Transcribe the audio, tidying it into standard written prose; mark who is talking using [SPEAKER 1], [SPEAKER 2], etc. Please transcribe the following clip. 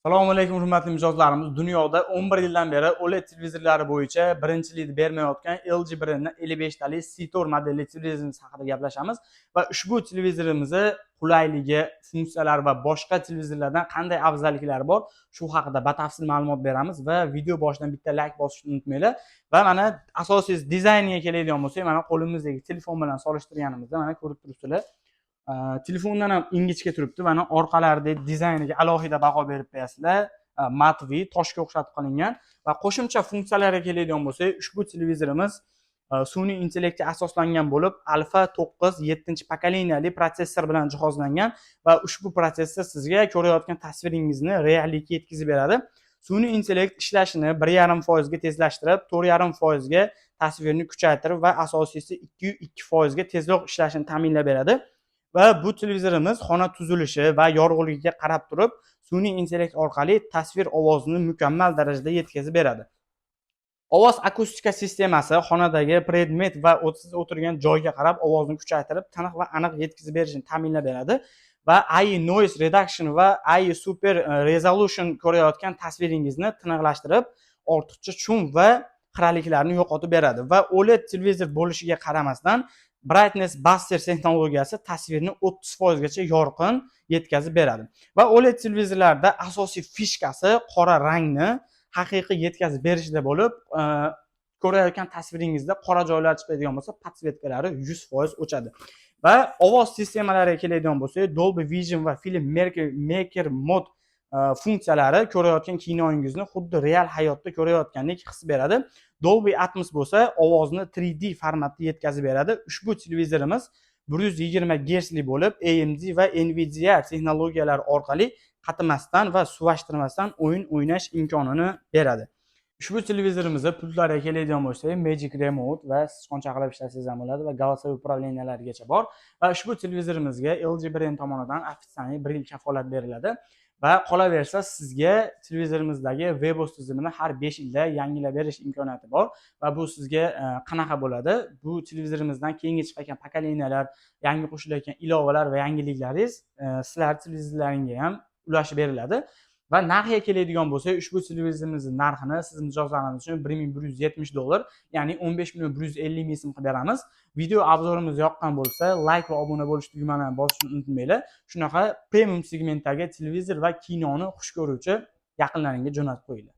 [SPEAKER 1] Assalomu alaykum hurmatli mijozlarimiz. Dunyoda 11 yildan beri OLED televizorlari bo'yicha birinchilikni bermayotgan LG brendining 55 talik C-Tor modelli televizorimiz haqida gaplashamiz va ushbu televizorimizni qulayligi, funksiyalari va boshqa televizorlardan qanday afzalliklari bor, shu haqida batafsil ma'lumot beramiz va video boshidan bitta like bosishni unutmanglar. Va mana asosiy dizayniga keladigan bo'lsak, mana qo'limizdagi telefon bilan solishtirganimizda mana ko'rib turibsizlar. Telefondan ham ingichka turibdi. Mana orqalaridagi dizayniga alohida baho berib qo'yasizlar. Matviy, toshga o'xshatib qilingan va qo'shimcha funksiyalarga keladigan bo'lsak, ushbu televizorimiz sun'iy intellektga asoslangan bo'lib, Alpha 9 7-pokoleniyali protsessor bilan jihozlangan va ushbu protsessor sizga ko'rayotgan tasviringizni reallikka yetkazib beradi. Sun'iy intellekt ishlashini 1,5% ga tezlashtirib, 4,5% ga tasvirni kuchaytirib va asosiysi 2,2% ga tezroq ishlashini ta'minlab beradi. Va bu televizorimiz xona tuzilishi va yorug'ligiga qarab turib, sun'iy intellekt orqali tasvir ovozini mukammal darajada yetkazib beradi. Ovoz akustika sistemasi xonadagi predmet va siz o'tirgan joyga qarab ovozni kuchaytirib, tiniq va aniq yetkazib berishini ta'minlab beradi. Va AI Noise Reduction va AI Super Resolution ko'rayotgan tasviringizni tiniqlashtirib, ortiqcha shum va xiraliklarni yo'qotib beradi. Va OLED televizor bo'lishiga qaramasdan Brightness Buster texnologiyasi tasvirni 30% gacha yorqin yetkazib beradi. Va OLED televizorlarda asosiy fishkasi qora rangni haqiqiy yetkazib berishda bo'lib, ko'rayotgan tasviringizda qora joylar chiqadigan bo'lsa, podsvetkalari 100% o'chadi. Va ovoz sistemalariga keladigan bo'lsak, Dolby Vision va Film Maker Mode funksiyalari ko'rayotgan kinoingizni xuddi real hayotda ko'rayotgandek his beradi. Dolby Atmos bo'lsa, ovozni 3D formatda yetkazib beradi. Ushbu televizorimiz 120 Hz li bo'lib, AMD va Nvidia texnologiyalari orqali qatimasdan va suvashtirmasdan o'yin o'ynash imkonini beradi. Ushbu televizorimizda pultlariga keladigan bo'lsak, Magic Remote va sichqon chaqirib ishlasangiz ham bo'ladi va голосовой управлениялarigacha bor. Va ushbu televizorimizga LG brend tomonidan ofitsial 1 yil kafolat beriladi. Va qolaversa sizga televizorimizdagi Webos tizimini har 5 yilda yangilab berish imkoniyati bor va bu sizga qanaqa bo'ladi? Bu televizorimizdan keyingi chiqayotgan pokoleniyalar, yangi qo'shilayotgan ilovalar va yangiliklaringiz sizlar televizorlaringizga ham ulashib beriladi. Va narxiga keladigan bo'lsak, ushbu televizorimizning narxini siz mijozlaringiz uchun $1170, ya'ni 15.150 ming so'm qilib beramiz. Video obzorimiz yoqqan bo'lsa, like va obuna bo'lish tugmalarini bosishni unutmanglar. Shunaqa premium segmentdagi televizor va kinoni xush ko'ruvchi yaqinlaringizga jo'natib qo'yinglar.